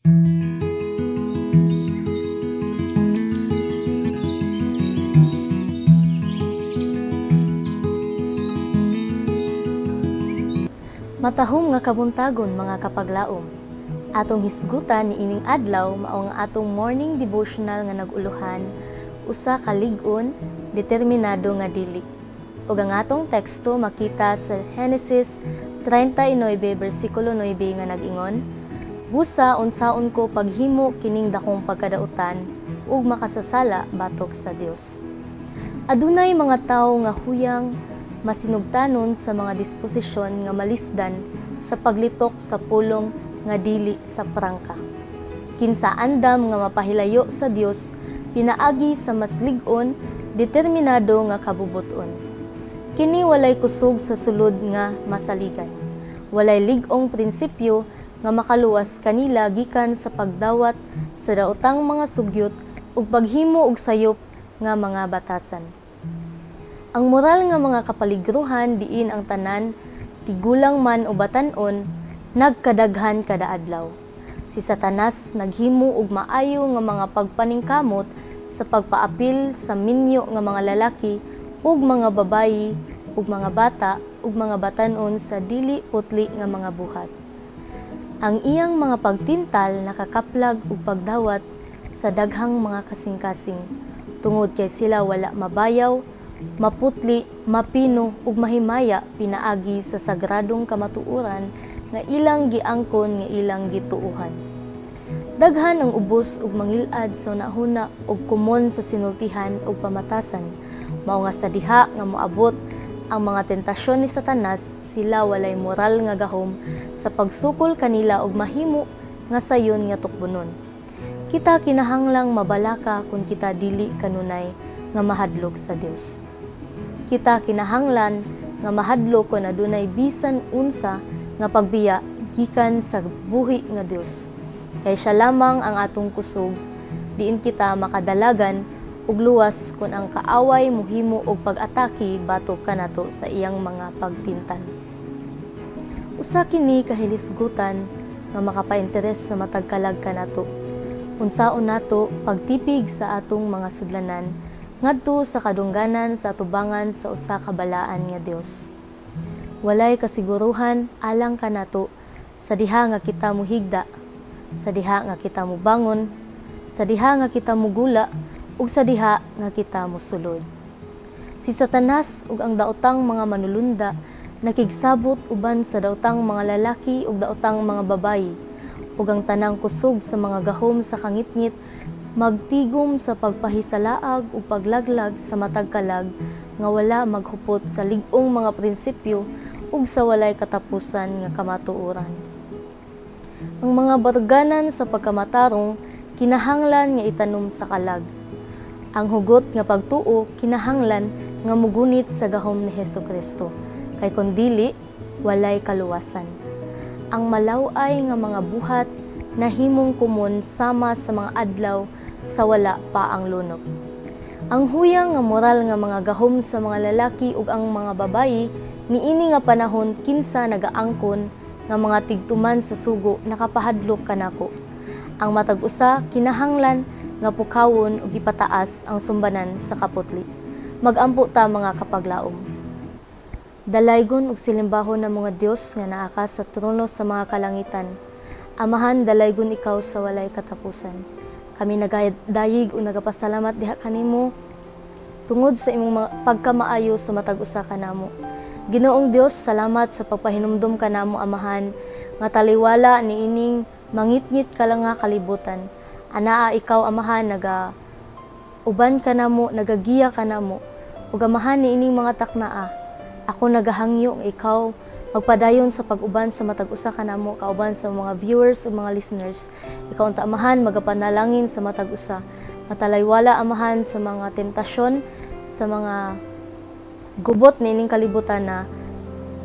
Matahom nga kabuntagon mga kapaglaom. Atong hisgutan ni ining adlaw mao nga atong morning devotional nga naguluhan usa ka lig-on determinado nga dili. Ug ang atong teksto makita sa Genesis 39 bersikulo 9 nga nag-ingon, "Busa unsaon ko paghimo kining dakong pagkadautan ug makasasala batok sa Dios." Adunay mga tawo nga huyang masinugtanon sa mga disposisyon nga malisdan sa paglitok sa pulong nga dili sa prangka. Kinsa andam nga mapahilayo sa Dios pinaagi sa mas lig-on, determinado nga kabubuton. Kini walay kusog sa sulod nga masaligan. Walay lig-ong prinsipyo nga makaluwas kanila gikan sa pagdawat sa daotang mga sugyot ug paghimo og sayop nga mga batasan. Ang moral nga mga kapaligruhan diin ang tanan, tigulang man o batan-on, nagkadaghan kada adlaw. Si Satanas naghimo og maayo nga mga pagpaningkamot sa pagpaapil sa minyo nga mga lalaki ug mga babayi ug mga bata ug mga batan-on sa dili putli nga mga buhat. Ang iyang mga pagtintal nakakaplag ug pagdawat sa daghang mga kasing-kasing tungod kay sila wala mabayaw, maputli, mapino ug mahimaya pinaagi sa sagradong kamatuoran nga ilang giangkon nga ilang gituohan. Daghan ang ubos ug mangilad sa unahuna ug kumon sa sinultihan ug pamatasan. Mao nga sa diha nga moabot ang mga tentasyon ni Satanas, sila walay moral nga gahom sa pagsukol kanila og mahimo nga sayon nga tukbonon. Kita kinahanglang mabalaka kung kita dili kanunay nga mahadlok sa Dios. Kita kinahanglan nga mahadlok kung adunay bisan unsa nga pagbiya gikan sa buhi nga Dios. Kay siya lamang ang atong kusog, diin kita makadalagan ug luwas kung ang kaaway mohimo og pag-atake batok kanato sa iyang mga pagtintal. Usa kini kahilisgutan nga makapainteres sa matag kalag kanato. Unsaon nato pagtipig sa atong mga sudlanan ngadto sa kadungganan sa atubangan sa usa ka balaan nga Dios. Walay kasiguruhan alang kanato sa diha nga kita mohigda, sa diha nga kita mobangon, sa diha nga kita mogula ug sa diha nga kita mosulod. Si Satanas ug ang daotang mga manulunda nakigsabot uban sa daotang mga lalaki ug daotang mga babayi ug ang tanang kusog sa mga gahom sa kangitngit magtigom sa pagpahisalaag ug paglaglag sa matag kalag nga wala maghupot sa lig-ong mga prinsipyo ug sa walay katapusan nga kamatuoran. Ang mga barganan sa pagkamatarong kinahanglan nga itanom sa kalag. Ang hugot nga pagtuo kinahanglan nga mugunit sa gahom ni Hesukristo, kay kun dili walay kaluwasan. Ang malaw-ay nga mga buhat nahimong kumon sama sa mga adlaw sa wala pa ang lunok. Ang huyang nga moral nga mga gahom sa mga lalaki ug ang mga babayi niini nga panahon kinsa nagaangkon nga mga tigtuman sa sugo nakapahadlok kanako. Ang matag usa kinahanglan nga pukawon ug ipataas ang sumbanan sa kaputli. Magampo ta mga kapaglaom. Dalaygon ug silimbahon ng mga Dios nga naa ka sa trono sa mga kalangitan. Amahan, dalaygon ikaw sa walay katapusan. Kami nagdayig o nagapasalamat diha kanimo tungod sa imong pagkamaayo sa matag usa kanamo. Ginoong Dios, salamat sa pagpahinumdom kanamo amahan nga taliwala niining mangitngit ka lang nga kalibutan. Anaa ikaw amahan uban kanamo, nagagiya kanamo. Ug amahan niining mga taknaa. Ako nagahangyo nga ikaw magpadayon sa pag-uban sa matag usa kanamo, kauban sa mga viewers ug mga listeners. Ikaw unta amahan magapanalangin sa matag usa. Matalaywala amahan sa mga temptasyon, sa mga gubot niining kalibutan na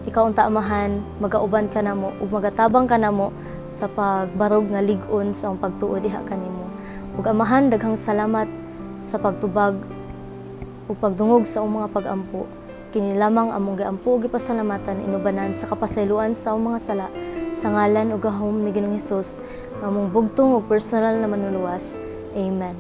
ikaw unta amahan magauban kanamo ug magatabang kanamo sa pagbarog nga lig-on sa ang pagtuo diha kanimo. Ug amahan daghang salamat sa pagtubag ug pagdungog sa mga pag-ampo. Kini lamang among giampo gipasalamatan inubanan sa kapasayloan sa among mga sala sa ngalan ug gahom ni Ginoong Hesus nga among bugtong ug personal na manluluwas. Amen.